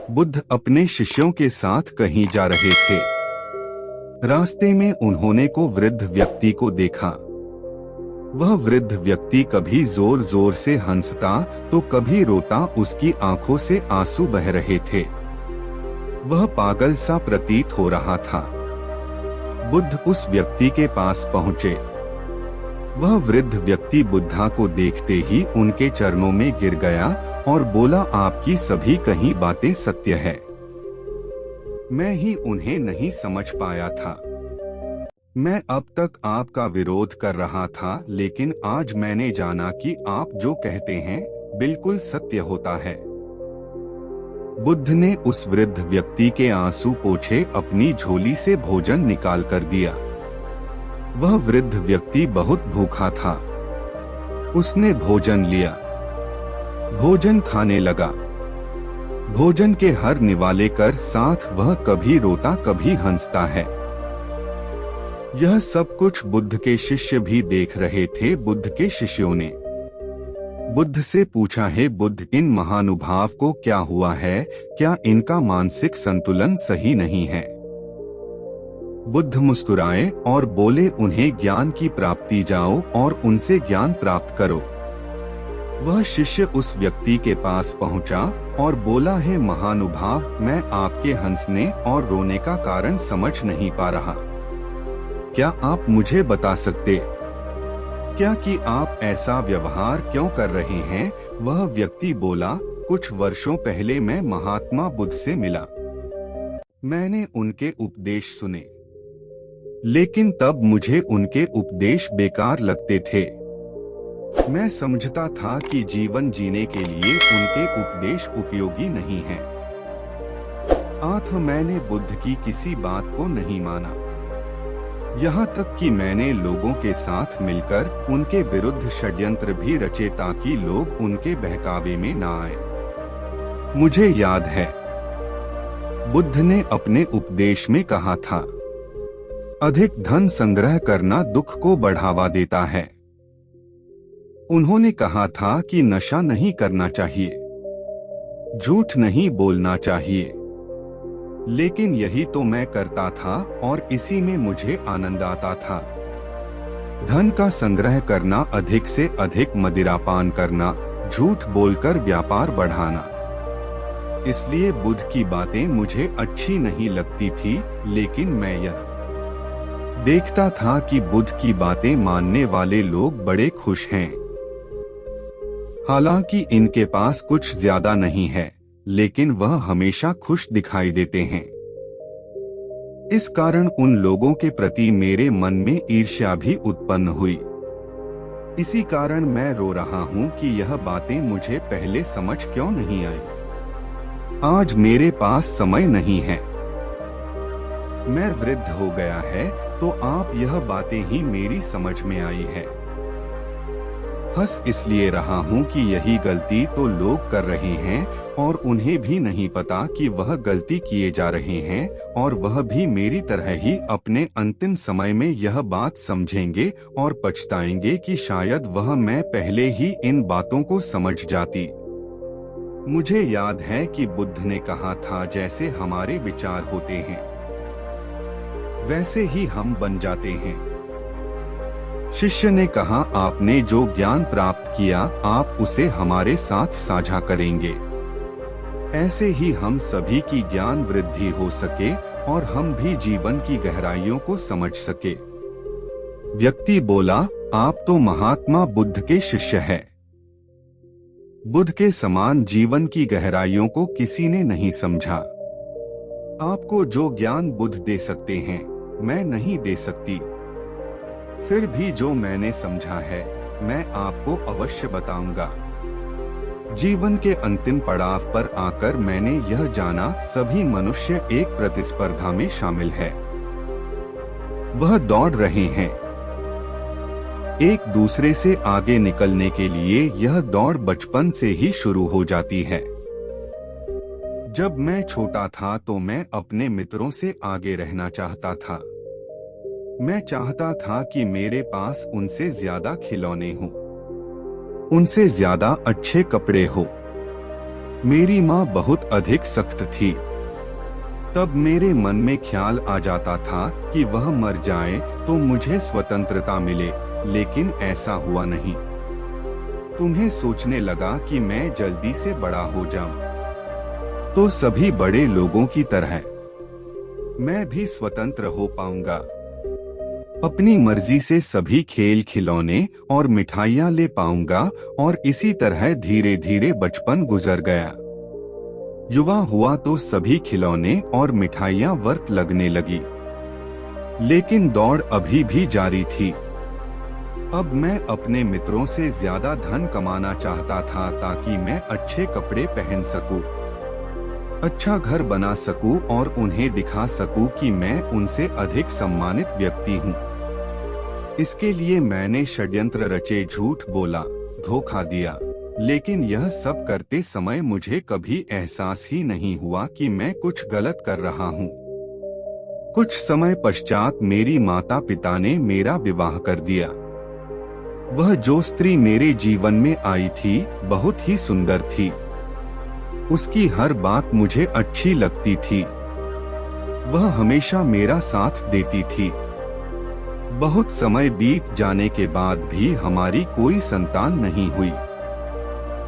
बुद्ध अपने शिष्यों के साथ कहीं जा रहे थे। रास्ते में उन्होंने को वृद्ध व्यक्ति को देखा। वह वृद्ध व्यक्ति कभी जोर जोर से हंसता तो कभी रोता, उसकी आंखों से आंसू बह रहे थे। वह पागल सा प्रतीत हो रहा था। बुद्ध उस व्यक्ति के पास पहुंचे। वह वृद्ध व्यक्ति बुद्धा को देखते ही उनके चरणों में गिर गया और बोला, आपकी सभी कही बातें सत्य है। मैं ही उन्हें नहीं समझ पाया था। मैं अब तक आपका विरोध कर रहा था, लेकिन आज मैंने जाना कि आप जो कहते हैं बिल्कुल सत्य होता है। बुद्ध ने उस वृद्ध व्यक्ति के आंसू पोंछे अपनी झोली से भोजन निकाल कर दिया। वह वृद्ध व्यक्ति बहुत भूखा था। उसने भोजन लिया, भोजन खाने लगा। भोजन के हर निवाले कर साथ वह कभी रोता कभी हंसता है। यह सब कुछ बुद्ध के शिष्य भी देख रहे थे। बुद्ध के शिष्यों ने बुद्ध से पूछा, है बुद्ध, इन महानुभाव को क्या हुआ है? क्या इनका मानसिक संतुलन सही नहीं है? बुद्ध मुस्कुराए और बोले, उन्हें ज्ञान की प्राप्ति जाओ और उनसे ज्ञान प्राप्त करो। वह शिष्य उस व्यक्ति के पास पहुंचा और बोला, है महानुभाव, मैं आपके हंसने और रोने का कारण समझ नहीं पा रहा। क्या आप मुझे बता सकते क्या कि आप ऐसा व्यवहार क्यों कर रहे हैं? वह व्यक्ति बोला, कुछ वर्षों पहले मैं महात्मा बुद्ध से मिला। मैंने उनके उपदेश सुने, लेकिन तब मुझे उनके उपदेश बेकार लगते थे। मैं समझता था कि जीवन जीने के लिए उनके उपदेश उपयोगी नहीं हैं। मैंने बुद्ध की किसी बात को नहीं माना। यहाँ तक कि मैंने लोगों के साथ मिलकर उनके विरुद्ध षड्यंत्र भी रचे ताकि लोग उनके बहकावे में न आए। मुझे याद है, बुद्ध ने अपने उपदेश में कहा था, अधिक धन संग्रह करना दुख को बढ़ावा देता है। उन्होंने कहा था कि नशा नहीं करना चाहिए, झूठ नहीं बोलना चाहिए, लेकिन यही तो मैं करता था और इसी में मुझे आनंद आता था। धन का संग्रह करना, अधिक से अधिक मदिरापान करना, झूठ बोलकर व्यापार बढ़ाना। इसलिए बुद्ध की बातें मुझे अच्छी नहीं लगती थी, लेकिन मैं यह देखता था कि बुद्ध की बातें मानने वाले लोग बड़े खुश हैं। हालांकि इनके पास कुछ ज्यादा नहीं है, लेकिन वह हमेशा खुश दिखाई देते हैं। इस कारण उन लोगों के प्रति मेरे मन में ईर्ष्या भी उत्पन्न हुई। इसी कारण मैं रो रहा हूँ कि यह बातें मुझे पहले समझ क्यों नहीं आई। आज मेरे पास समय नहीं है। मैं वृद्ध हो गया है, तो आप यह बातें ही मेरी समझ में आई है। हंस इसलिए रहा हूँ कि यही गलती तो लोग कर रहे हैं और उन्हें भी नहीं पता कि वह गलती किए जा रहे हैं, और वह भी मेरी तरह ही अपने अंतिम समय में यह बात समझेंगे और पछताएंगे कि शायद वह मैं पहले ही इन बातों को समझ जाती। मुझे याद है कि बुद्ध ने कहा था, जैसे हमारे विचार होते हैं वैसे ही हम बन जाते हैं। शिष्य ने कहा, आपने जो ज्ञान प्राप्त किया आप उसे हमारे साथ साझा करेंगे। ऐसे ही हम सभी की ज्ञान वृद्धि हो सके और हम भी जीवन की गहराइयों को समझ सके। व्यक्ति बोला, आप तो महात्मा बुद्ध के शिष्य हैं। बुद्ध के समान जीवन की गहराइयों को किसी ने नहीं समझा। आपको जो ज्ञान बुद्ध दे सकते हैं, मैं नहीं दे सकती। फिर भी जो मैंने समझा है, मैं आपको अवश्य बताऊंगा। जीवन के अंतिम पड़ाव पर आकर मैंने यह जाना, सभी मनुष्य एक प्रतिस्पर्धा में शामिल है। वह दौड़ रहे हैं एक दूसरे से आगे निकलने के लिए। यह दौड़ बचपन से ही शुरू हो जाती है। जब मैं छोटा था तो मैं अपने मित्रों से आगे रहना चाहता था। मैं चाहता था कि मेरे पास उनसे ज्यादा खिलौने हों, उनसे ज्यादा अच्छे कपड़े हो। मेरी माँ बहुत अधिक सख्त थी। तब मेरे मन में ख्याल आ जाता था कि वह मर जाए तो मुझे स्वतंत्रता मिले, लेकिन ऐसा हुआ नहीं। तुम्हें सोचने लगा कि मैं जल्दी से बड़ा हो जाऊं, तो सभी बड़े लोगों की तरह मैं भी स्वतंत्र हो पाऊंगा। अपनी मर्जी से सभी खेल खिलौने और मिठाइयां ले पाऊंगा, और इसी तरह धीरे धीरे बचपन गुजर गया। युवा हुआ तो सभी खिलौने और मिठाइयां व्यर्थ लगने लगी, लेकिन दौड़ अभी भी जारी थी। अब मैं अपने मित्रों से ज्यादा धन कमाना चाहता था ताकि मैं अच्छे कपड़े पहन सकूं, अच्छा घर बना सकूं और उन्हें दिखा सकूं कि मैं उनसे अधिक सम्मानित व्यक्ति हूं। इसके लिए मैंने षड्यंत्र रचे, झूठ बोला, धोखा दिया, लेकिन यह सब करते समय मुझे कभी एहसास ही नहीं हुआ कि मैं कुछ गलत कर रहा हूँ। कुछ समय पश्चात मेरी माता पिता ने मेरा विवाह कर दिया। वह जो स्त्री मेरे जीवन में आई थी बहुत ही सुंदर थी। उसकी हर बात मुझे अच्छी लगती थी। वह हमेशा मेरा साथ देती थी। बहुत समय बीत जाने के बाद भी हमारी कोई संतान नहीं हुई।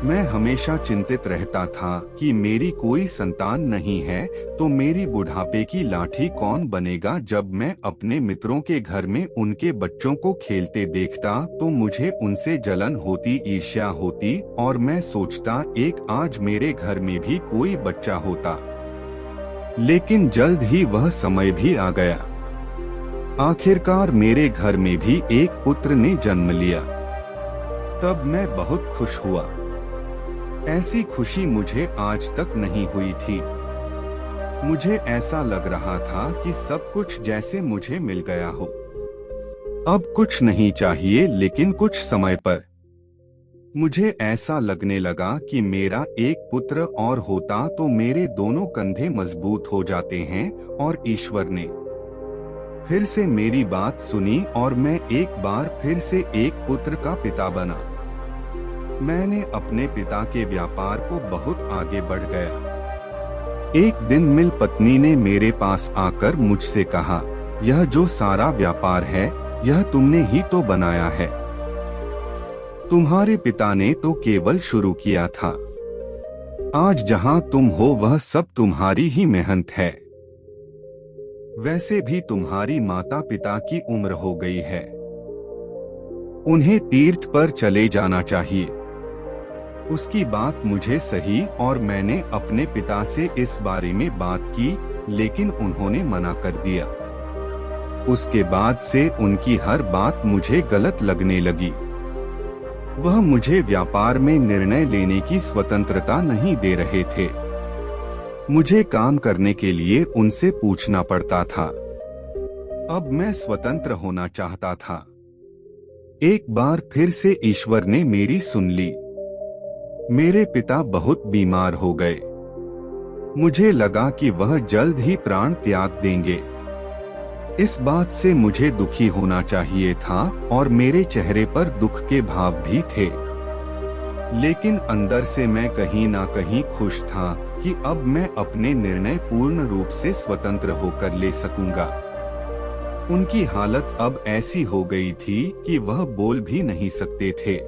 मैं हमेशा चिंतित रहता था कि मेरी कोई संतान नहीं है तो मेरी बुढ़ापे की लाठी कौन बनेगा। जब मैं अपने मित्रों के घर में उनके बच्चों को खेलते देखता तो मुझे उनसे जलन होती, ईर्ष्या होती, और मैं सोचता एक आज मेरे घर में भी कोई बच्चा होता। लेकिन जल्द ही वह समय भी आ गया। आखिरकार मेरे घर में भी एक पुत्र ने जन्म लिया। तब मैं बहुत खुश हुआ। ऐसी खुशी मुझे आज तक नहीं हुई थी। मुझे ऐसा लग रहा था कि सब कुछ जैसे मुझे मिल गया हो। अब कुछ नहीं चाहिए, लेकिन कुछ समय पर मुझे ऐसा लगने लगा कि मेरा एक पुत्र और होता तो मेरे दोनों कंधे मजबूत हो जाते हैं। और ईश्वर ने फिर से मेरी बात सुनी और मैं एक बार फिर से एक पुत्र का पिता बना। मैंने अपने पिता के व्यापार को बहुत आगे बढ़ गया। एक दिन मिल पत्नी ने मेरे पास आकर मुझसे कहा, यह जो सारा व्यापार है यह तुमने ही तो बनाया है। तुम्हारे पिता ने तो केवल शुरू किया था। आज जहां तुम हो वह सब तुम्हारी ही मेहनत है। वैसे भी तुम्हारी माता पिता की उम्र हो गई है, उन्हें तीर्थ पर चले जाना चाहिए। उसकी बात मुझे सही और मैंने अपने पिता से इस बारे में बात की, लेकिन उन्होंने मना कर दिया। उसके बाद से उनकी हर बात मुझे गलत लगने लगी। वह मुझे व्यापार में निर्णय लेने की स्वतंत्रता नहीं दे रहे थे। मुझे काम करने के लिए उनसे पूछना पड़ता था। अब मैं स्वतंत्र होना चाहता था। एक बार फिर से ईश्वर ने मेरी सुन ली। मेरे पिता बहुत बीमार हो गए। मुझे लगा कि वह जल्द ही प्राण त्याग देंगे। इस बात से मुझे दुखी होना चाहिए था और मेरे चेहरे पर दुख के भाव भी थे, लेकिन अंदर से मैं कहीं ना कहीं खुश था कि अब मैं अपने निर्णय पूर्ण रूप से स्वतंत्र होकर ले सकूंगा। उनकी हालत अब ऐसी हो गई थी कि वह बोल भी नहीं सकते थे।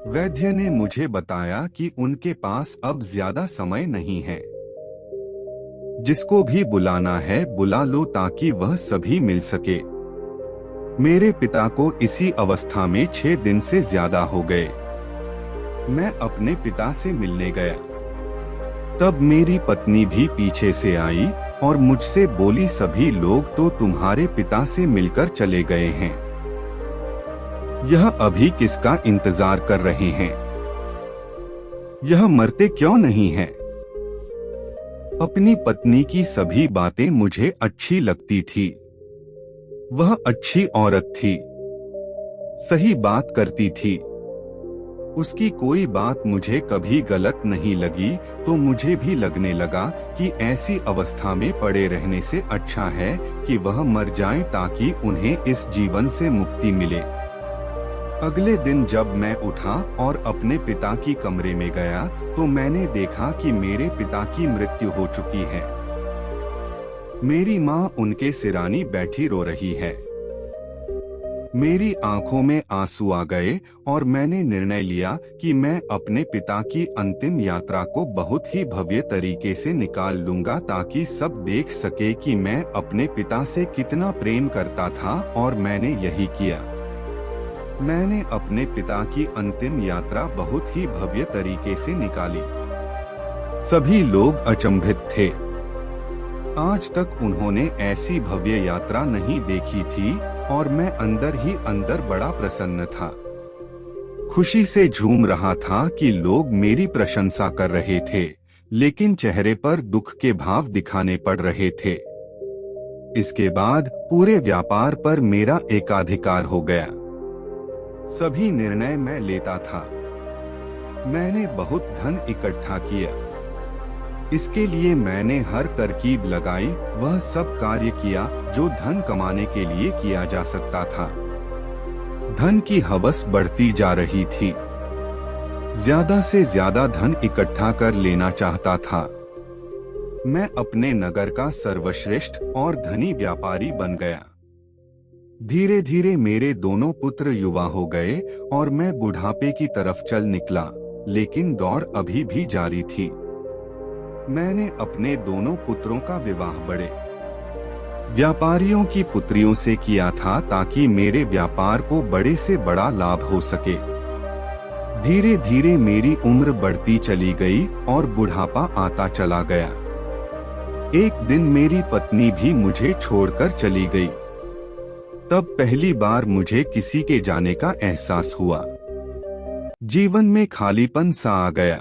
वैद्य ने मुझे बताया कि उनके पास अब ज्यादा समय नहीं है। जिसको भी बुलाना है बुला लो ताकि वह सभी मिल सके। मेरे पिता को इसी अवस्था में 6 दिन से ज्यादा हो गए। मैं अपने पिता से मिलने गया। तब मेरी पत्नी भी पीछे से आई और मुझसे बोली, सभी लोग तो तुम्हारे पिता से मिलकर चले गए हैं, यह अभी किसका इंतजार कर रहे हैं? यह मरते क्यों नहीं हैं? अपनी पत्नी की सभी बातें मुझे अच्छी लगती थी। वह अच्छी औरत थी, सही बात करती थी। उसकी कोई बात मुझे कभी गलत नहीं लगी, तो मुझे भी लगने लगा कि ऐसी अवस्था में पड़े रहने से अच्छा है कि वह मर जाएं ताकि उन्हें इस जीवन से मुक्ति मिले। अगले दिन जब मैं उठा और अपने पिता की कमरे में गया तो मैंने देखा कि मेरे पिता की मृत्यु हो चुकी है। मेरी माँ उनके सिरानी बैठी रो रही है। मेरी आंखों में आंसू आ गए और मैंने निर्णय लिया कि मैं अपने पिता की अंतिम यात्रा को बहुत ही भव्य तरीके से निकाल लूंगा ताकि सब देख सके कि मैं अपने पिता से कितना प्रेम करता था, और मैंने यही किया। मैंने अपने पिता की अंतिम यात्रा बहुत ही भव्य तरीके से निकाली। सभी लोग अचंभित थे। आज तक उन्होंने ऐसी भव्य यात्रा नहीं देखी थी और मैं अंदर ही अंदर बड़ा प्रसन्न था। खुशी से झूम रहा था कि लोग मेरी प्रशंसा कर रहे थे, लेकिन चेहरे पर दुख के भाव दिखाने पड़ रहे थे। इसके बाद पूरे व्यापार पर मेरा एकाधिकार हो गया। सभी निर्णय मैं लेता था। मैंने बहुत धन इकट्ठा किया। इसके लिए मैंने हर तरकीब लगाई, वह सब कार्य किया जो धन कमाने के लिए किया जा सकता था। धन की हवस बढ़ती जा रही थी। ज्यादा से ज्यादा धन इकट्ठा कर लेना चाहता था। मैं अपने नगर का सर्वश्रेष्ठ और धनी व्यापारी बन गया। धीरे धीरे मेरे दोनों पुत्र युवा हो गए और मैं बुढ़ापे की तरफ चल निकला, लेकिन दौड़ अभी भी जारी थी। मैंने अपने दोनों पुत्रों का विवाह बड़े व्यापारियों की पुत्रियों से किया था ताकि मेरे व्यापार को बड़े से बड़ा लाभ हो सके। धीरे धीरे मेरी उम्र बढ़ती चली गई और बुढ़ापा आता चला गया। एक दिन मेरी पत्नी भी मुझे छोड़कर चली गई। तब पहली बार मुझे किसी के जाने का एहसास हुआ। जीवन में खालीपन सा आ गया।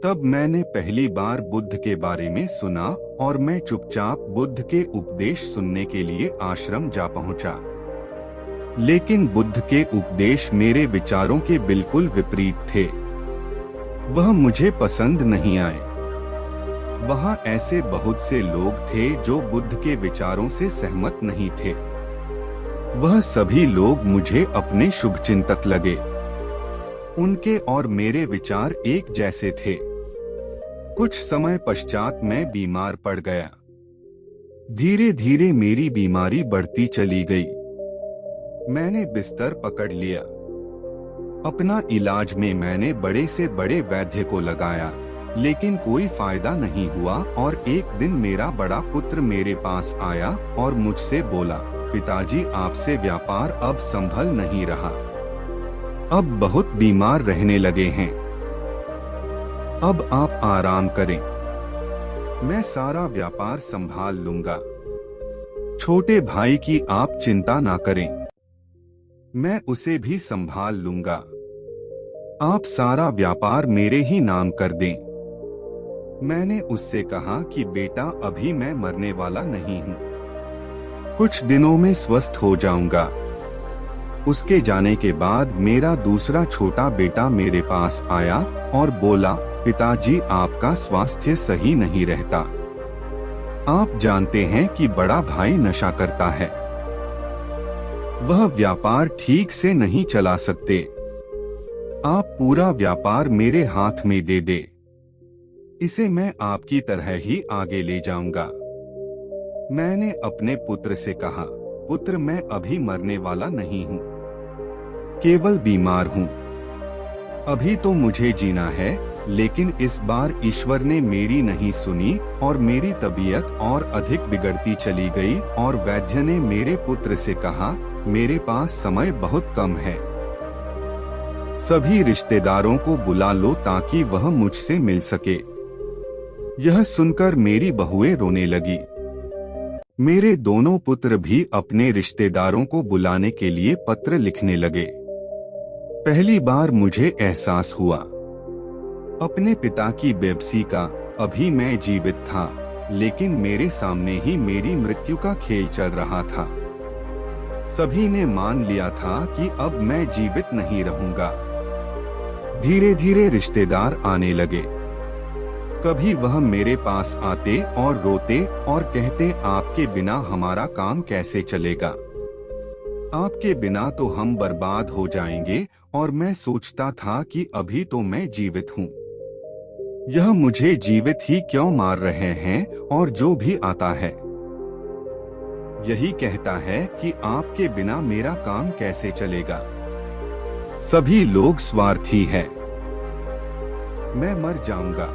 तब मैंने पहली बार बुद्ध के बारे में सुना और मैं चुपचाप बुद्ध के उपदेश सुनने के लिए आश्रम जा पहुंचा। लेकिन बुद्ध के उपदेश मेरे विचारों के बिल्कुल विपरीत थे। वह मुझे पसंद नहीं आए। वहां ऐसे बहुत से लोग थे जो बुद्ध के विचारों से सहमत नहीं थे। वह सभी लोग मुझे अपने शुभचिंतक लगे। उनके और मेरे विचार एक जैसे थे। कुछ समय पश्चात मैं बीमार पड़ गया। धीरे धीरे मेरी बीमारी बढ़ती चली गई। मैंने बिस्तर पकड़ लिया। अपना इलाज में मैंने बड़े से बड़े वैद्य को लगाया, लेकिन कोई फायदा नहीं हुआ। और एक दिन मेरा बड़ा पुत्र मेरे पास आया और मुझसे बोला, पिताजी, आपसे व्यापार अब संभल नहीं रहा। अब बहुत बीमार रहने लगे हैं। अब आप आराम करें। मैं सारा व्यापार संभाल लूंगा। छोटे भाई की आप चिंता ना करें। मैं उसे भी संभाल लूंगा। आप सारा व्यापार मेरे ही नाम कर दें। मैंने उससे कहा कि बेटा, अभी मैं मरने वाला नहीं हूँ। कुछ दिनों में स्वस्थ हो जाऊंगा। उसके जाने के बाद मेरा दूसरा छोटा बेटा मेरे पास आया और बोला, पिताजी, आपका स्वास्थ्य सही नहीं रहता। आप जानते हैं कि बड़ा भाई नशा करता है। वह व्यापार ठीक से नहीं चला सकते। आप पूरा व्यापार मेरे हाथ में दे दे। इसे मैं आपकी तरह ही आगे ले जाऊंगा। मैंने अपने पुत्र से कहा, पुत्र, मैं अभी मरने वाला नहीं हूँ, केवल बीमार हूँ। अभी तो मुझे जीना है, लेकिन इस बार ईश्वर ने मेरी नहीं सुनी और मेरी तबीयत और अधिक बिगड़ती चली गई। और वैद्य ने मेरे पुत्र से कहा, मेरे पास समय बहुत कम है। सभी रिश्तेदारों को बुला लो ताकि वह मुझसे मिल सके। यह सुनकर मेरी बहुएं रोने लगी। मेरे दोनों पुत्र भी अपने रिश्तेदारों को बुलाने के लिए पत्र लिखने लगे। पहली बार मुझे एहसास हुआ अपने पिता की बेबसी का। अभी मैं जीवित था, लेकिन मेरे सामने ही मेरी मृत्यु का खेल चल रहा था। सभी ने मान लिया था कि अब मैं जीवित नहीं रहूंगा। धीरे धीरे रिश्तेदार आने लगे। कभी वह मेरे पास आते और रोते और कहते, आपके बिना हमारा काम कैसे चलेगा। आपके बिना तो हम बर्बाद हो जाएंगे और मैं सोचता था कि अभी तो मैं जीवित हूँ। यह मुझे जीवित ही क्यों मार रहे हैं और जो भी आता है यही कहता है कि आपके बिना मेरा काम कैसे चलेगा। सभी लोग स्वार्थी हैं। मैं मर जाऊंगा।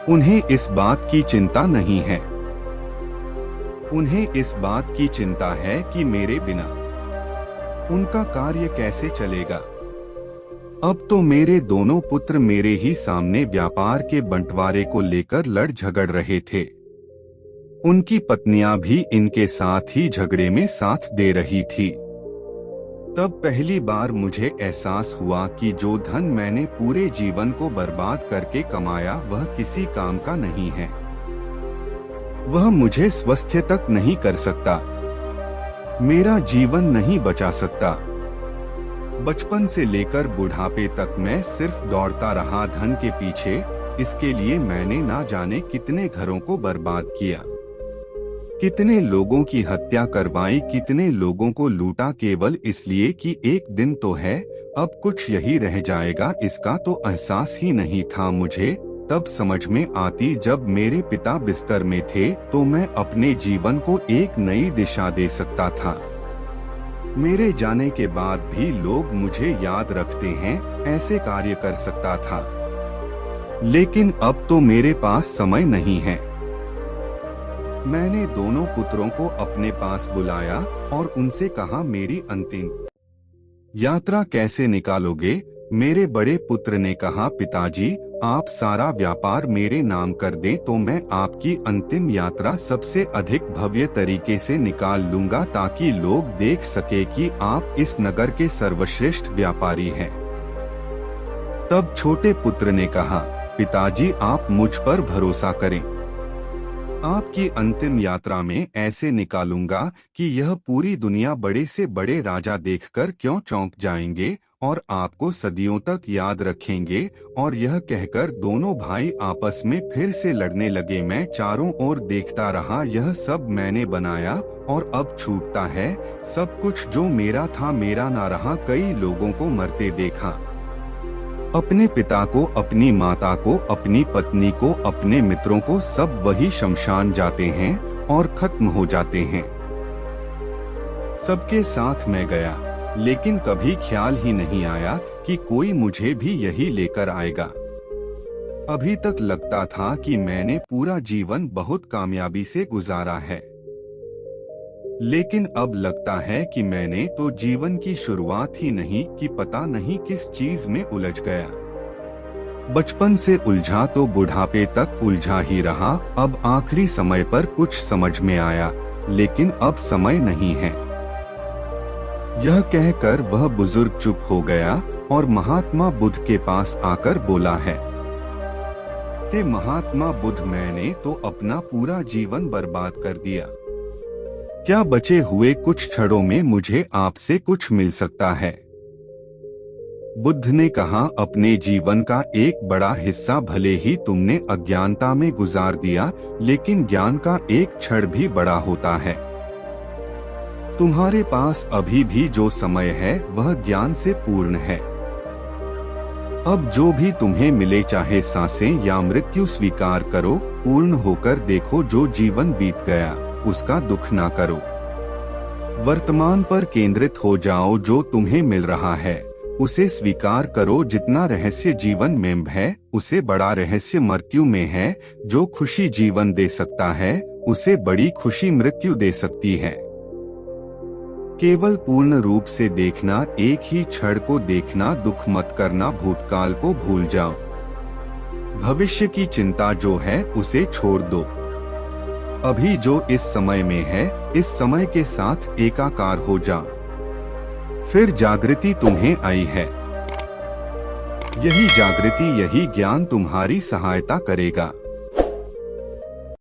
उन्हें इस बात की चिंता नहीं है। उन्हें इस बात की चिंता है कि मेरे बिना उनका कार्य कैसे चलेगा। अब तो मेरे दोनों पुत्र मेरे ही सामने व्यापार के बंटवारे को लेकर लड़ झगड़ रहे थे। उनकी पत्नियां भी इनके साथ ही झगड़े में साथ दे रही थी। तब पहली बार मुझे एहसास हुआ कि जो धन मैंने पूरे जीवन को बर्बाद करके कमाया वह किसी काम का नहीं है। वह मुझे स्वस्थ तक नहीं कर सकता, मेरा जीवन नहीं बचा सकता। बचपन से लेकर बुढ़ापे तक मैं सिर्फ दौड़ता रहा धन के पीछे। इसके लिए मैंने ना जाने कितने घरों को बर्बाद किया, कितने लोगों की हत्या करवाई, कितने लोगों को लूटा केवल इसलिए कि एक दिन तो है, अब कुछ यही रह जाएगा। इसका तो एहसास ही नहीं था मुझे। तब समझ में आती जब मेरे पिता बिस्तर में थे तो मैं अपने जीवन को एक नई दिशा दे सकता था। मेरे जाने के बाद भी लोग मुझे याद रखते हैं, ऐसे कार्य कर सकता था। लेकिन अब तो मेरे पास समय नहीं है। मैंने दोनों पुत्रों को अपने पास बुलाया और उनसे कहा, मेरी अंतिम यात्रा कैसे निकालोगे? मेरे बड़े पुत्र ने कहा, पिताजी आप सारा व्यापार मेरे नाम कर दें तो मैं आपकी अंतिम यात्रा सबसे अधिक भव्य तरीके से निकाल लूंगा, ताकि लोग देख सके कि आप इस नगर के सर्वश्रेष्ठ व्यापारी हैं। तब छोटे पुत्र ने कहा, पिताजी आप मुझ पर भरोसा करें। आपकी अंतिम यात्रा में ऐसे निकालूंगा कि यह पूरी दुनिया बड़े से बड़े राजा देखकर क्यों चौंक जाएंगे और आपको सदियों तक याद रखेंगे। और यह कहकर दोनों भाई आपस में फिर से लड़ने लगे। मैं चारों ओर देखता रहा, यह सब मैंने बनाया और अब छूटता है। सब कुछ जो मेरा था मेरा ना रहा। कई लोगों को मरते देखा, अपने पिता को, अपनी माता को, अपनी पत्नी को, अपने मित्रों को, सब वही शमशान जाते हैं और खत्म हो जाते हैं। सबके साथ मैं गया, लेकिन कभी ख्याल ही नहीं आया कि कोई मुझे भी यही लेकर आएगा। अभी तक लगता था कि मैंने पूरा जीवन बहुत कामयाबी से गुजारा है, लेकिन अब लगता है कि मैंने तो जीवन की शुरुआत ही नहीं की, पता नहीं किस चीज में उलझ गया। बचपन से उलझा तो बुढ़ापे तक उलझा ही रहा। अब आखिरी समय पर कुछ समझ में आया, लेकिन अब समय नहीं है। यह कहकर वह बुजुर्ग चुप हो गया और महात्मा बुद्ध के पास आकर बोला है, हे महात्मा बुद्ध, मैंने तो अपना पूरा जीवन बर्बाद कर दिया। क्या बचे हुए कुछ क्षणों में मुझे आपसे कुछ मिल सकता है? बुद्ध ने कहा, अपने जीवन का एक बड़ा हिस्सा भले ही तुमने अज्ञानता में गुजार दिया, लेकिन ज्ञान का एक क्षण भी बड़ा होता है। तुम्हारे पास अभी भी जो समय है वह ज्ञान से पूर्ण है। अब जो भी तुम्हें मिले, चाहे सांसें या मृत्यु, स्वीकार करो, पूर्ण होकर देखो। जो जीवन बीत गया उसका दुख ना करो, वर्तमान पर केंद्रित हो जाओ। जो तुम्हें मिल रहा है उसे स्वीकार करो। जितना रहस्य जीवन में है उसे बड़ा रहस्य मृत्यु में है। जो खुशी जीवन दे सकता है उसे बड़ी खुशी मृत्यु दे सकती है। केवल पूर्ण रूप से देखना, एक ही क्षण को देखना, दुख मत करना, भूतकाल को भूल जाओ। भविष्य की चिंता जो है उसे छोड़ दो। अभी जो इस समय में है, इस समय के साथ एकाकार हो जा। फिर जागृति तुम्हें आई है। यही जागृति, यही ज्ञान तुम्हारी सहायता करेगा।